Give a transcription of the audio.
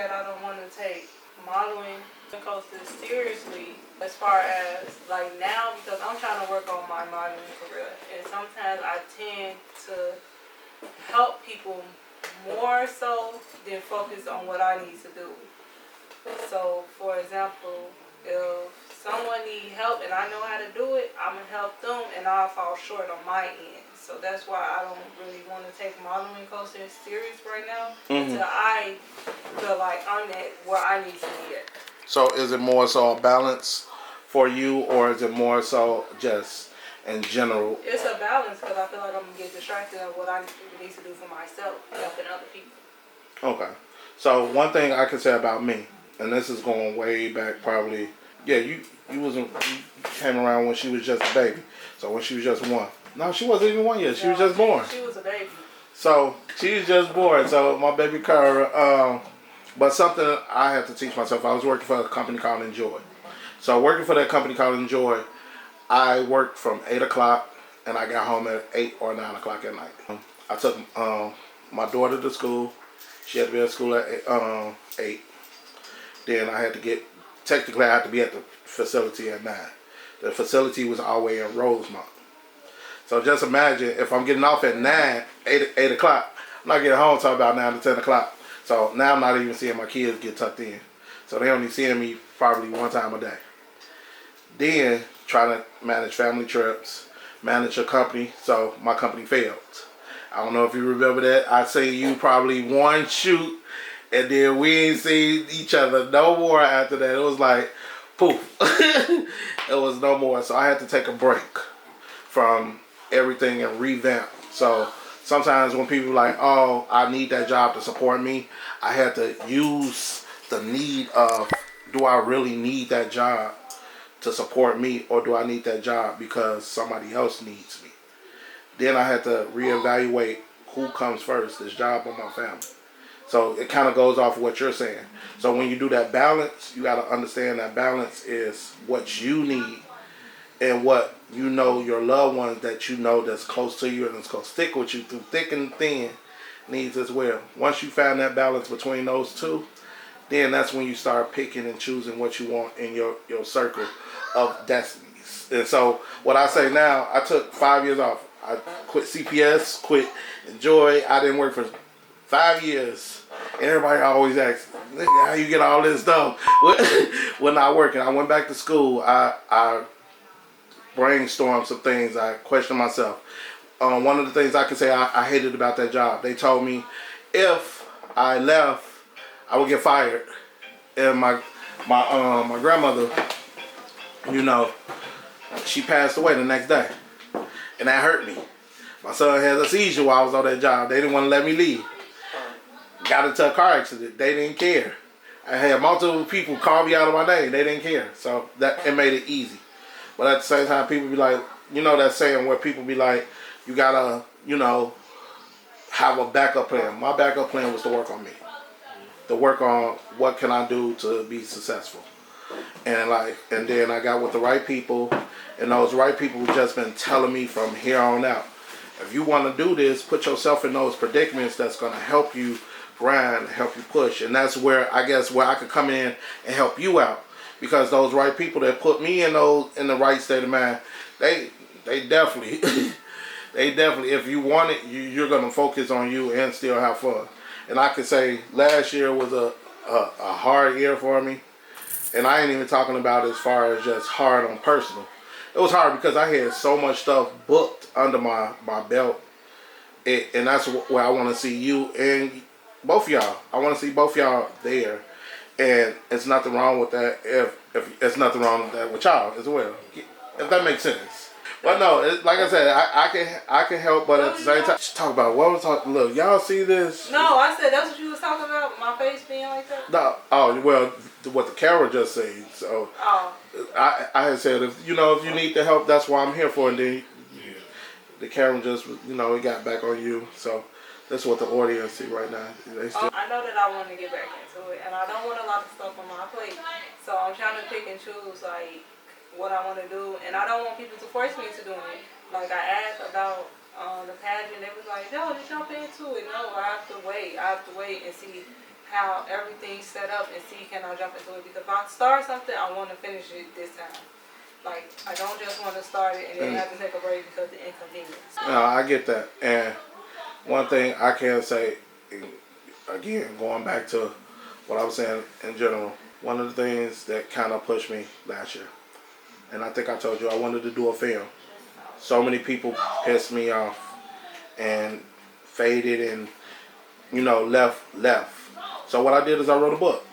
that I don't want to take modeling courses seriously as far as like now, because I'm trying to work on my modeling career, and sometimes I tend to help people more so than focus on what I need to do. So, for example, if someone needs help and I know how to do it, I'm going to help them and I'll fall short on my end. So that's why I don't really want to take modeling coaching serious right now until I feel like I'm at where I need to be at. So is it more so a balance for you, or is it more so just in general? It's a balance because I feel like I'm going to get distracted of what I need to do for myself, helping other people. Okay. So one thing I can say about me, and this is going way back probably, yeah, you came around when she was just a baby. So when she was just one. No, she wasn't even 1 year. She was just born. She was a baby. So she was just born. So my baby Cara, but something I had to teach myself. I was working for a company called Enjoy. So working for that company called Enjoy, I worked from 8 o'clock and I got home at 8 or 9 o'clock at night. I took my daughter to school. She had to be at school at 8. Then I had to technically I had to be at the facility at 9. The facility was all the way in Rosemont. So just imagine if I'm getting off at 8 o'clock, I'm not getting home until about 9 to 10 o'clock. So now I'm not even seeing my kids get tucked in. So they only seeing me probably one time a day. Then trying to manage family trips, manage a company. So my company failed. I don't know if you remember that. I seen you probably one shoot, and then we ain't seen each other no more after that. It was like, poof. It was no more. So I had to take a break from everything and revamp. So sometimes when people are like, oh, I need that job to support me, I had to use the need of, do I really need that job to support me, or do I need that job because somebody else needs me? Then I had to reevaluate who comes first, this job or my family. So it kind of goes off of what you're saying. So when you do that balance, you got to understand that balance is what you need and what you know your loved ones that you know that's close to you and that's going to stick with you through thick and thin needs as well. Once you find that balance between those two, then that's when you start picking and choosing what you want in your circle of destinies. And so what I say now, I took 5 years off. I quit CPS, quit Enjoy. I didn't work for 5 years. And everybody always asks, how you get all this done when not working? I went back to school. I brainstormed some things. I questioned myself. One of the things I can say I hated about that job, they told me if I left, I would get fired. And my grandmother, you know, she passed away the next day. And that hurt me. My son had a seizure while I was on that job. They didn't want to let me leave. Got into a car accident. They didn't care. I had multiple people call me out of my name. They didn't care. So that it made it easy. But at the same time, people be like, you know that saying where people be like, you gotta, you know, have a backup plan. My backup plan was to work on me. To work on what can I do to be successful. And then I got with the right people, and those right people just been telling me from here on out, if you want to do this, put yourself in those predicaments that's going to help you grind, help you push. And that's where I guess where I could come in and help you out, because those right people that put me in the right state of mind, they definitely they definitely, if you want it, you're going to focus on you and still have fun. And I could say last year was a hard year for me. And I ain't even talking about as far as just hard on personal. It was hard because I had so much stuff booked under my belt. And that's where I want to see you and both of y'all. I want to see both y'all there. And it's nothing wrong with that if it's nothing wrong with that with y'all as well. If that makes sense. But no, like I said, I can help, but at the same time, just talk about what was talking. Look, y'all see this? No, I said that's what you was talking about. My face being like that. No, oh well, what the camera just said. So I had said if you need the help, that's why I'm here for. And then the camera just it got back on you. So that's what the audience see right now. I know that I want to get back into it, and I don't want a lot of stuff on my plate. So I'm trying to pick and choose like what I want to do, and I don't want people to force me into doing it. Like I asked about the pageant, they was like, "No, just jump into it." No, I have to wait. I have to wait and see how everything's set up and see can I jump into it. Because if I start something, I want to finish it this time. Like, I don't just want to start it and then have to take a break because of the inconvenience. No, I get that. And one thing I can say, again, going back to what I was saying in general, one of the things that kind of pushed me last year, and I think I told you I wanted to do a film. So many people pissed me off and faded and, left. So what I did is I wrote a book.